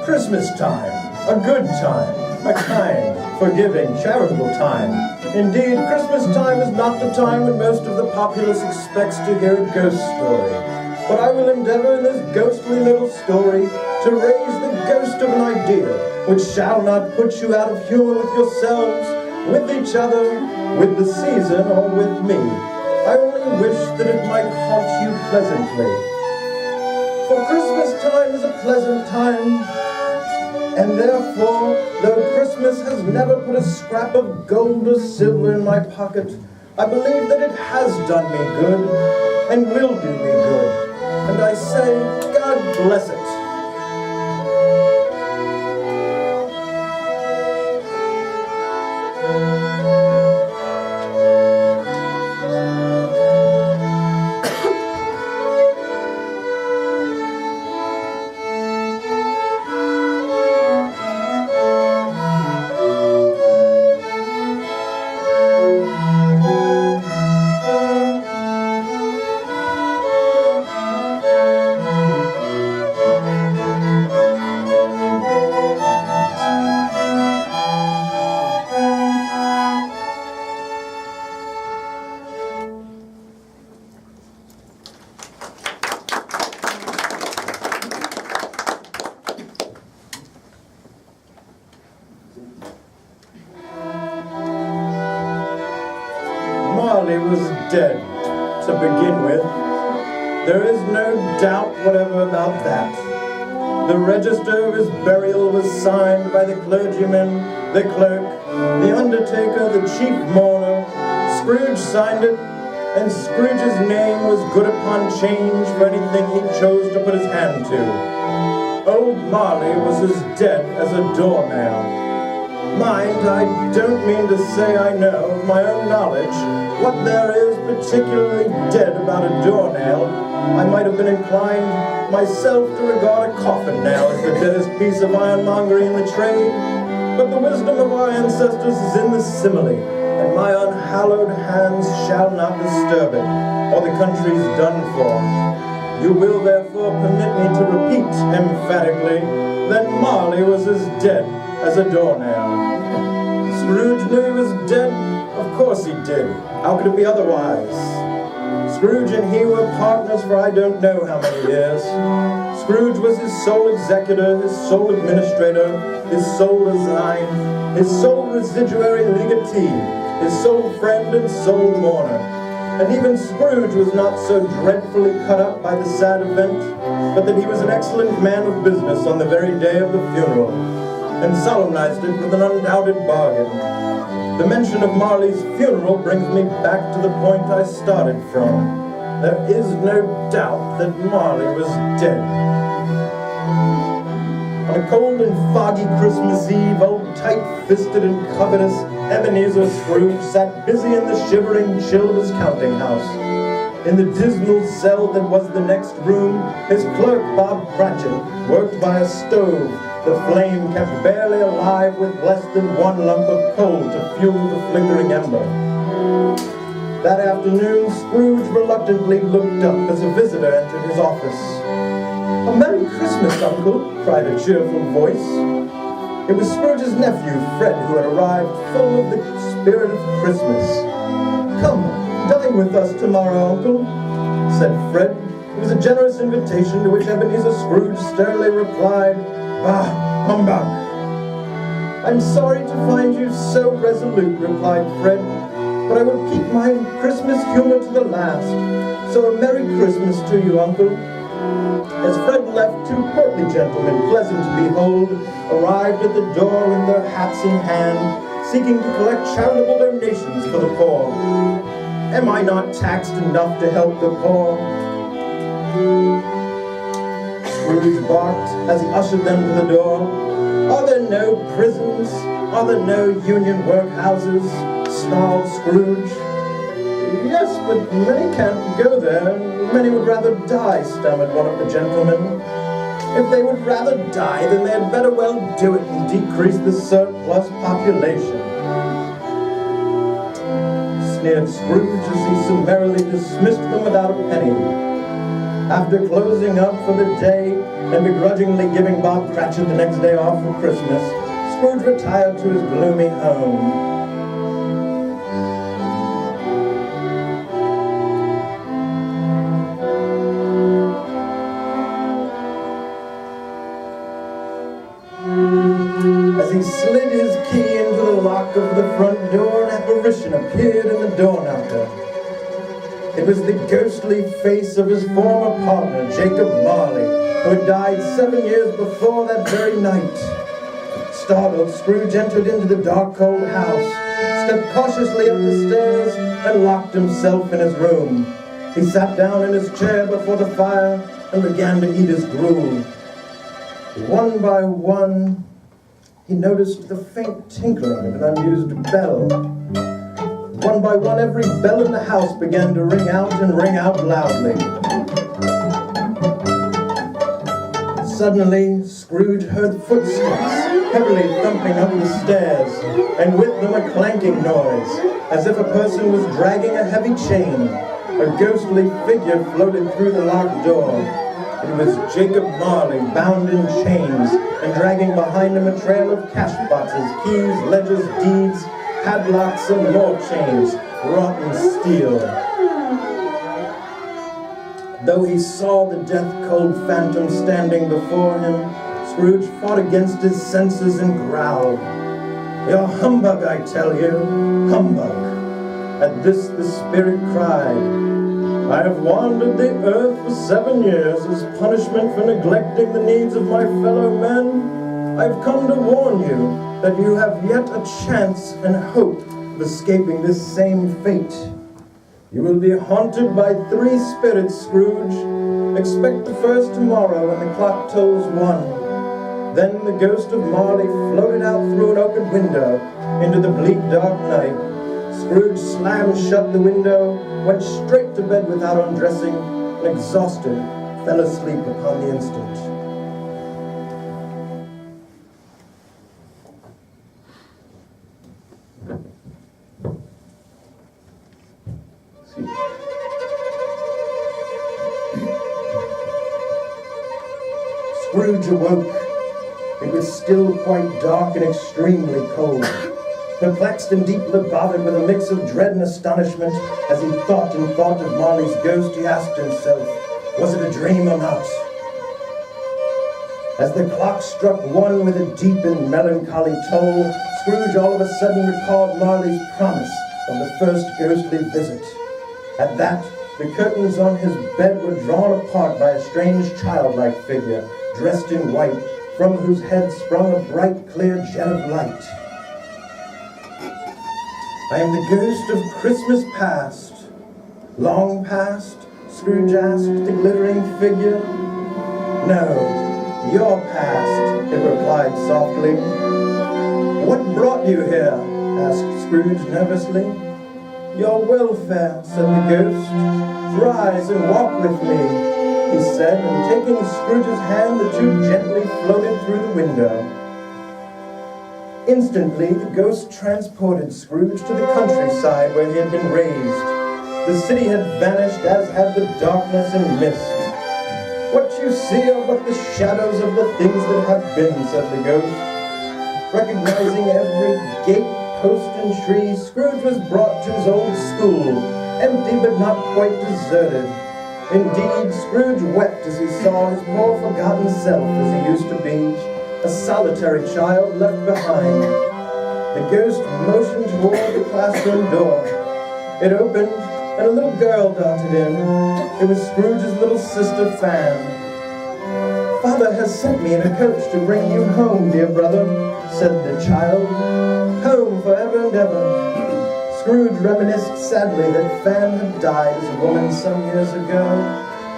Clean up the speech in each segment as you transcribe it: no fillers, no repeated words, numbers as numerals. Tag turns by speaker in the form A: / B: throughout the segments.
A: Christmas time, a good time, a kind, forgiving, charitable time. Indeed, Christmas time is not the time when most of the populace expects to hear a ghost story. But I will endeavor in this ghostly little story to raise the ghost of an idea which shall not put you out of humor with yourselves, with each other, with the season, or with me. I only wish that it might haunt you pleasantly. For Christmas time is a pleasant time, and therefore, though Christmas has never put a scrap of gold or silver in my pocket, I believe that it has done me good, and will do me good. And I say, God bless it. Marley was dead, to begin with. There is no doubt whatever about that. The register of his burial was signed by the clergyman, the clerk, the undertaker, the chief mourner. Scrooge signed it, and Scrooge's name was good upon change for anything he chose to put his hand to. Old Marley was as dead as a doornail. Mind, I don't mean to say I know of my own knowledge what there is particularly dead about a doornail. I might have been inclined myself to regard a coffin nail as the deadest piece of ironmongery in the trade, but the wisdom of our ancestors is in the simile, and my unhallowed hands shall not disturb it, or the country's done for. You will therefore permit me to repeat emphatically that Marley was as dead as a doornail. Scrooge knew he was dead? Of course he did. How could it be otherwise? Scrooge and he were partners for I don't know how many years. Scrooge was his sole executor, his sole administrator, his sole design, his sole residuary legatee, his sole friend and sole mourner. And even Scrooge was not so dreadfully cut up by the sad event, but that he was an excellent man of business on the very day of the funeral, and solemnized it with an undoubted bargain. The mention of Marley's funeral brings me back to the point I started from. There is no doubt that Marley was dead. On a cold and foggy Christmas Eve, old tight-fisted and covetous Ebenezer Scrooge sat busy in the shivering chill of his counting house. In the dismal cell that was the next room, his clerk, Bob Cratchit, worked by a stove. The flame kept barely alive with less than one lump of coal to fuel the flickering ember. That afternoon, Scrooge reluctantly looked up as a visitor entered his office. "A Merry Christmas, Uncle," cried a cheerful voice. It was Scrooge's nephew, Fred, who had arrived full of the spirit of Christmas. "Come, dine with us tomorrow, Uncle," said Fred. It was a generous invitation to which Ebenezer Scrooge sternly replied, "Bah, humbug!" "I'm sorry to find you so resolute," replied Fred, "but I will keep my Christmas humor to the last. So a Merry Christmas to you, Uncle." As Fred left, two portly gentlemen, pleasant to behold, arrived at the door with their hats in hand, seeking to collect charitable donations for the poor. "Am I not taxed enough to help the poor?" Scrooge barked as he ushered them to the door. Are there no prisons? Are there no union workhouses? Snarled Scrooge. Yes, but many can't go there. Many would rather die, stammered one of the gentlemen. If they would rather die, then they'd better well do it and decrease the surplus population. Sneered Scrooge as he summarily dismissed them without a penny. After closing up for the day and begrudgingly giving Bob Cratchit the next day off for Christmas, Scrooge retired to his gloomy home. As he slid his key into the lock of the front door, an apparition appeared in the door knocker. It was the ghostly face of his former partner, Jacob Marley, who had died 7 years before that very night. Startled, Scrooge entered into the dark, cold house, stepped cautiously up the stairs, and locked himself in his room. He sat down in his chair before the fire and began to eat his gruel. One by one, he noticed the faint tinkling of an unused bell. One by one, every bell in the house began to ring out and ring out loudly. Suddenly, Scrooge heard footsteps heavily thumping up the stairs, and with them a clanking noise, as if a person was dragging a heavy chain. A ghostly figure floated through the locked door. It was Jacob Marley, bound in chains, and dragging behind him a trail of cash boxes, keys, ledgers, deeds, padlocks, and more chains, rotten steel. Though he saw the death-cold phantom standing before him, Scrooge fought against his senses and growled, "You're humbug, I tell you, humbug." At this the spirit cried, "I have wandered the earth for 7 years as punishment for neglecting the needs of my fellow men. I have come to warn you that you have yet a chance and hope of escaping this same fate. You will be haunted by 3 spirits, Scrooge. Expect the first tomorrow when the clock tolls 1. Then the ghost of Marley floated out through an open window into the bleak dark night. Scrooge slammed shut the window, went straight to bed without undressing, and exhausted, fell asleep upon the instant." Scrooge awoke. It was still quite dark and extremely cold. Perplexed and deeply bothered with a mix of dread and astonishment, as he thought and thought of Marley's ghost, he asked himself, was it a dream or not? As the clock struck 1 with a deep and melancholy toll, Scrooge all of a sudden recalled Marley's promise of the first ghostly visit. At that, the curtains on his bed were drawn apart by a strange childlike figure, dressed in white, from whose head sprung a bright, clear jet of light. "I am the ghost of Christmas past." "Long past?" Scrooge asked the glittering figure. "No, your past," it replied softly. "What brought you here?" asked Scrooge nervously. "Your welfare," said the ghost. "Rise and walk with me," he said, and taking Scrooge's hand, the two gently floated through the window. Instantly, the ghost transported Scrooge to the countryside where he had been raised. The city had vanished, as had the darkness and mist. "What you see are but the shadows of the things that have been," said the ghost. Recognizing every gate, post, and tree, Scrooge was brought to his old school, empty but not quite deserted. Indeed, Scrooge wept as he saw his poor forgotten self as he used to be, a solitary child left behind. The ghost motioned toward the classroom door. It opened, and a little girl darted in. It was Scrooge's little sister, Fan. "Father has sent me in a coach to bring you home, dear brother," said the child. "Home forever and ever." Scrooge reminisced sadly that Fan had died as a woman some years ago,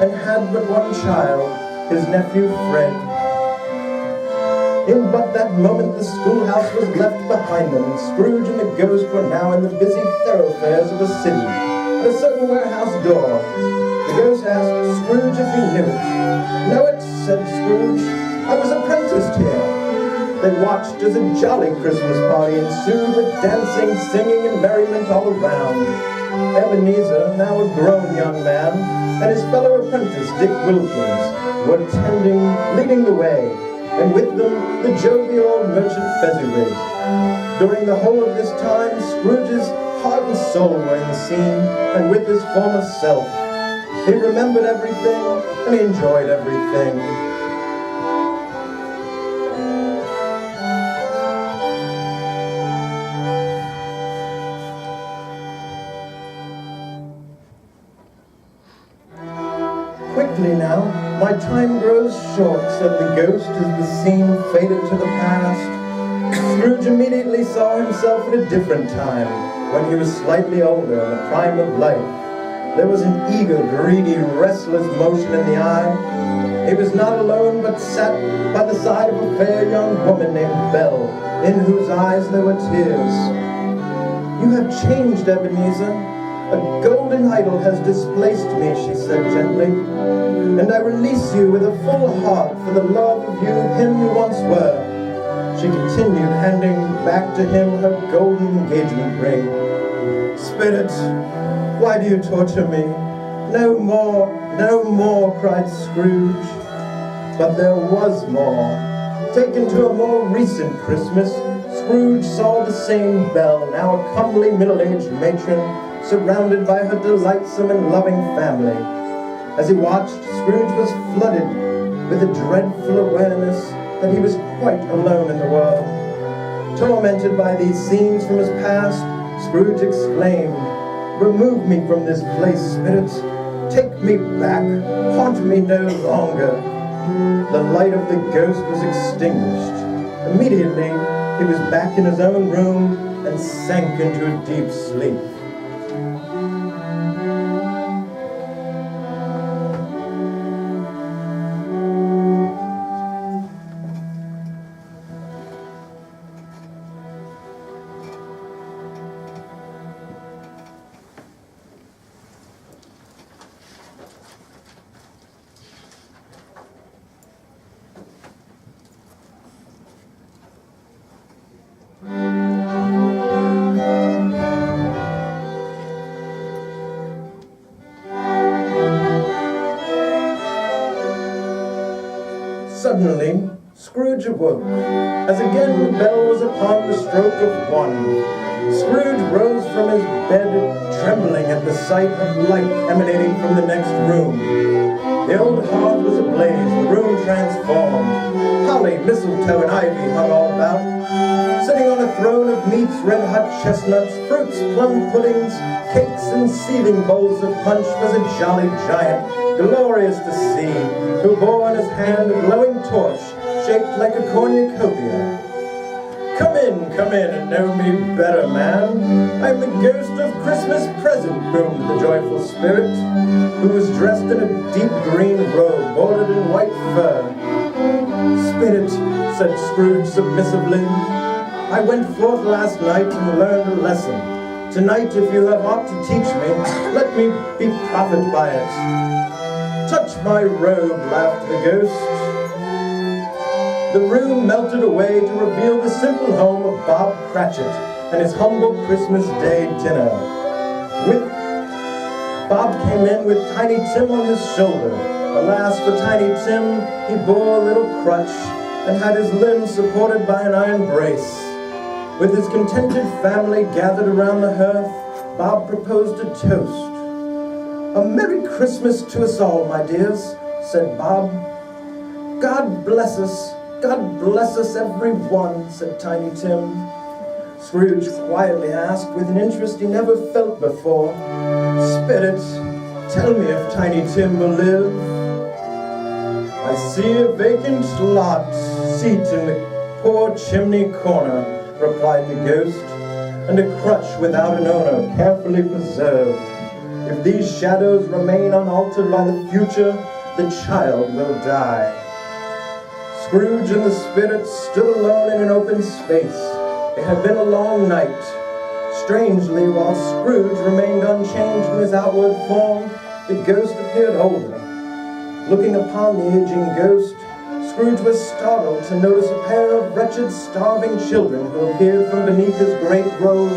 A: and had but one child, his nephew Fred. In but that moment the schoolhouse was left behind them, and Scrooge and the ghost were now in the busy thoroughfares of a city. At a certain warehouse door, the ghost asked Scrooge if he knew it. "Know it," said Scrooge. "I was apprenticed here." They watched as a jolly Christmas party ensued, with dancing, singing, and merriment all around. Ebenezer, now a grown young man, and his fellow apprentice, Dick Wilkins, were leading the way, and with them the jovial old merchant Fezziwig. During the whole of this time, Scrooge's heart and soul were in the scene, and with his former self. He remembered everything, and he enjoyed everything. "Quickly now, my time grows short," said the ghost as the scene faded to the past. Scrooge immediately saw himself at a different time, when he was slightly older in the prime of life. There was an eager, greedy, restless motion in the eye. He was not alone, but sat by the side of a fair young woman named Belle, in whose eyes there were tears. "You have changed, Ebenezer. A golden idol has displaced me," she said gently, "and I release you with a full heart for the love of him you once were." She continued, handing back to him her golden engagement ring. "Spirit, why do you torture me? No more, no more," cried Scrooge. But there was more. Taken to a more recent Christmas, Scrooge saw the same Belle, now a comely middle-aged matron, surrounded by her delightsome and loving family. As he watched, Scrooge was flooded with a dreadful awareness that he was quite alone in the world. Tormented by these scenes from his past, Scrooge exclaimed, "Remove me from this place, spirit. Take me back. Haunt me no longer." The light of the ghost was extinguished. Immediately, he was back in his own room and sank into a deep sleep. Suddenly, Scrooge awoke, as again the bell was upon the stroke of 1. Scrooge rose from his bed, trembling at the sight of light emanating from the next room. The old hearth was ablaze, the room transformed. Holly, mistletoe, and ivy hung all about. Sitting on a throne of meats, red-hot chestnuts, fruits, plum puddings, cakes, and seething bowls of punch was a jolly giant, glorious to see, who bore in his hand a glowing torch shaped like a cornucopia. Come in, and know me better, man. I am the ghost of Christmas present," boomed the joyful spirit, who was dressed in a deep green robe bordered in white fur. "Spirit," said Scrooge submissively, "I went forth last night and learned a lesson. Tonight, if you have aught to teach me, let me be profit by it." "Touch my robe," laughed the ghost. The room melted away to reveal the simple home of Bob Cratchit and his humble Christmas Day dinner. Bob came in with Tiny Tim on his shoulder. Alas for Tiny Tim, he bore a little crutch and had his limbs supported by an iron brace. With his contented family gathered around the hearth, Bob proposed a toast. "A Merry Christmas to us all, my dears," said Bob. God bless us, every one," said Tiny Tim. Scrooge quietly asked, with an interest he never felt before, "Spirit, tell me if Tiny Tim will live." "I see a vacant seat in the poor chimney corner," replied the ghost, "and a crutch without an owner, carefully preserved. If these shadows remain unaltered by the future, the child will die." Scrooge and the spirit stood alone in an open space. It had been a long night. Strangely, while Scrooge remained unchanged in his outward form, the ghost appeared older. Looking upon the aging ghost, Scrooge was startled to notice a pair of wretched, starving children who appeared from beneath his great robe.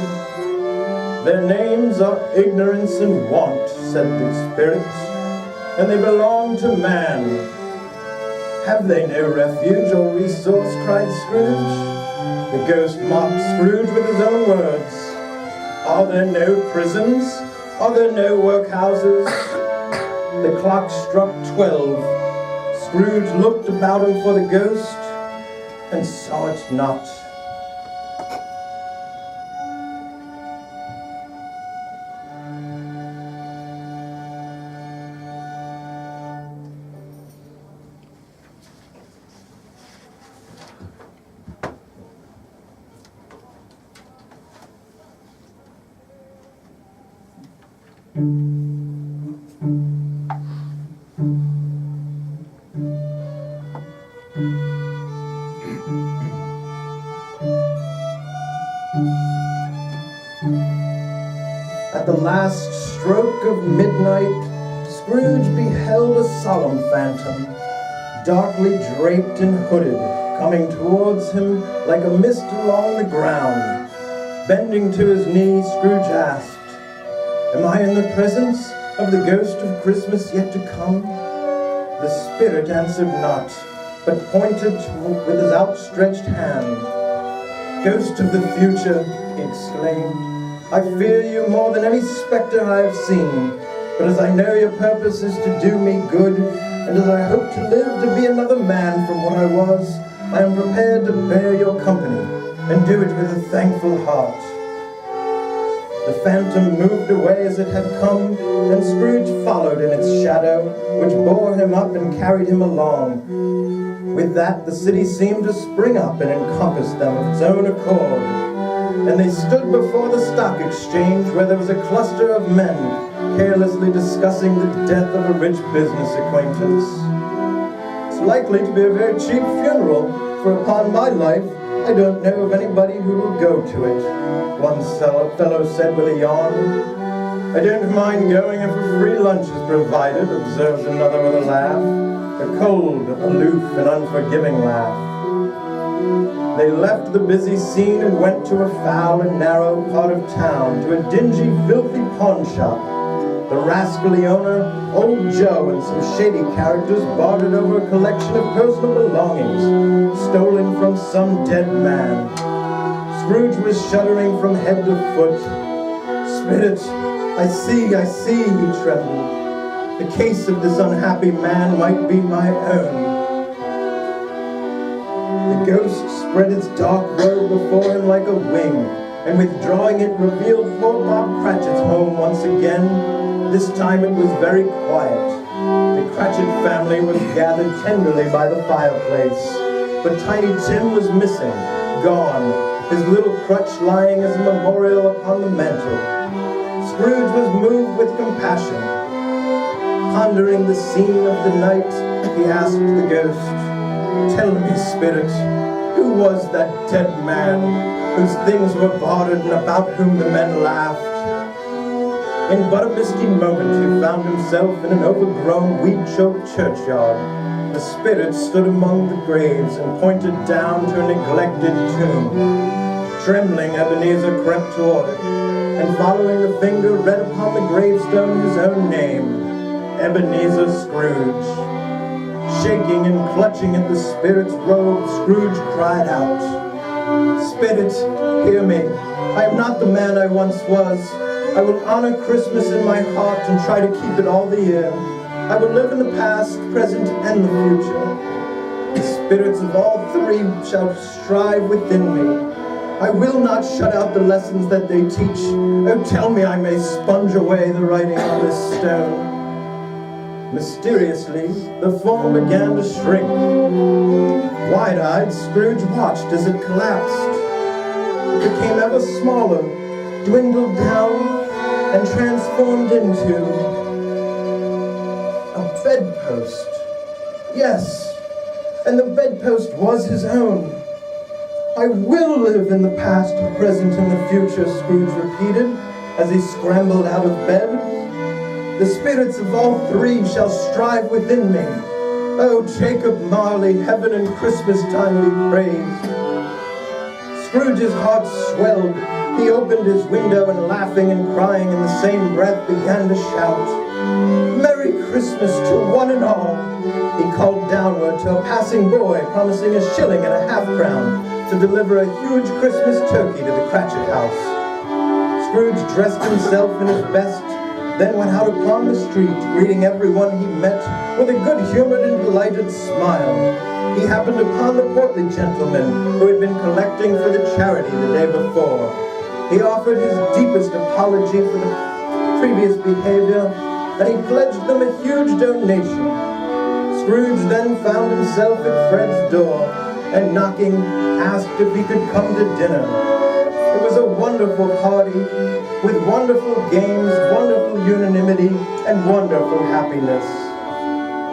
A: "Their names are Ignorance and Want," said the spirit, "and they belong to man." "Have they no refuge or resource?" cried Scrooge. The ghost mocked Scrooge with his own words. "Are there no prisons? Are there no workhouses?" The clock struck 12. Scrooge looked about him for the ghost and saw it not. At the last stroke of midnight, Scrooge beheld a solemn phantom, darkly draped and hooded, coming towards him like a mist along the ground. Bending to his knee, Scrooge asked, "Am I in the presence of the ghost of Christmas yet to come?" The spirit answered not, but pointed with his outstretched hand. "Ghost of the future," he exclaimed, "I fear you more than any spectre I have seen, but as I know your purpose is to do me good, and as I hope to live to be another man from what I was, I am prepared to bear your company, and do it with a thankful heart." The phantom moved away as it had come, and Scrooge followed in its shadow, which bore him up and carried him along. With that, the city seemed to spring up and encompass them of its own accord. And they stood before the stock exchange, where there was a cluster of men carelessly discussing the death of a rich business acquaintance. "It's likely to be a very cheap funeral, for upon my life, I don't know of anybody who will go to it," one fellow said with a yawn. "I don't mind going if a free lunch is provided," observed another with a laugh, a cold, aloof, and unforgiving laugh. They left the busy scene and went to a foul and narrow part of town, to a dingy, filthy pawn shop. The rascally owner, Old Joe, and some shady characters bartered over a collection of personal belongings, stolen from some dead man. Scrooge was shuddering from head to foot. "Spirit, I see," he trembled. "The case of this unhappy man might be my own." The ghost spread its dark robe before him like a wing, and withdrawing it revealed poor Bob Cratchit's home once again. This time it was very quiet. The Cratchit family was gathered tenderly by the fireplace, but Tiny Tim was missing, gone, his little crutch lying as a memorial upon the mantel. Scrooge was moved with compassion. Pondering the scene of the night, he asked the ghost, "Tell me, spirit, who was that dead man whose things were bartered and about whom the men laughed?" In but a misty moment he found himself in an overgrown, weed-choked churchyard. The spirit stood among the graves and pointed down to a neglected tomb. Trembling, Ebenezer crept toward it, and following the finger read upon the gravestone his own name, Ebenezer Scrooge. Shaking and clutching at the spirit's robe, Scrooge cried out, "Spirit, hear me. I am not the man I once was. I will honor Christmas in my heart and try to keep it all the year. I will live in the past, present, and the future. The spirits of all three shall strive within me. I will not shut out the lessons that they teach. Oh, tell me I may sponge away the writing on this stone." Mysteriously, the form began to shrink. Wide-eyed, Scrooge watched as it collapsed. It became ever smaller, dwindled down, and transformed into a bedpost. Yes, and the bedpost was his own. I will live in the past, present, and the future, Scrooge repeated, as he scrambled out of bed. The spirits of all three shall strive within me. Oh, Jacob Marley, heaven and Christmas time be praised. Scrooge's heart swelled. He opened his window and, laughing and crying in the same breath, began to shout, "Merry Christmas to one and all." He called downward to a passing boy, promising a shilling and a half-crown to deliver a huge Christmas turkey to the Cratchit house. Scrooge dressed himself in his best, then went out upon the street, greeting everyone he met with a good-humored and delighted smile. He happened upon the portly gentleman who had been collecting for the charity the day before. He offered his deepest apology for the previous behavior, and he pledged them a huge donation. Scrooge then found himself at Fred's door, and knocking, asked if he could come to dinner. It was a wonderful party, with wonderful games, wonderful unanimity, and wonderful happiness.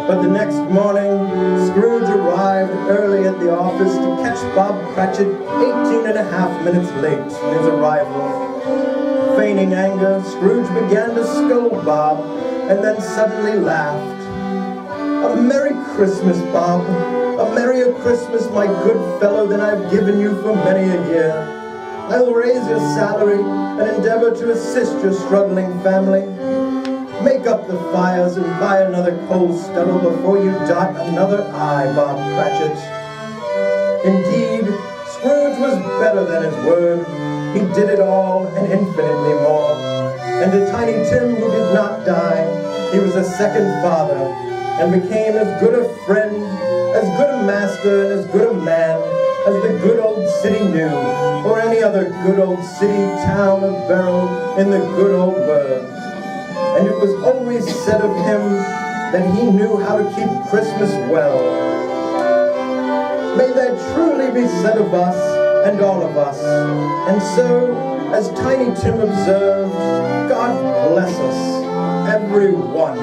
A: But the next morning, Scrooge arrived early at the office to catch Bob Cratchit 18.5 minutes late in his arrival. Feigning anger, Scrooge began to scold Bob, and then suddenly laughed. "A Merry Christmas, Bob. A merrier Christmas, my good fellow, than I've given you for many a year. I'll raise your salary and endeavor to assist your struggling family. Make up the fires and buy another coal scuttle before you dot another I, Bob Cratchit." Indeed, Scrooge was better than his word. He did it all and infinitely more. And to Tiny Tim, who did not die, he was a second father, and became as good a friend, as good a master, and as good a man as the good old city knew, or any other good old city, town, or borough in the good old world. And it was always said of him that he knew how to keep Christmas well. May that truly be said of us and all of us. And so, as Tiny Tim observed, God bless us, every one.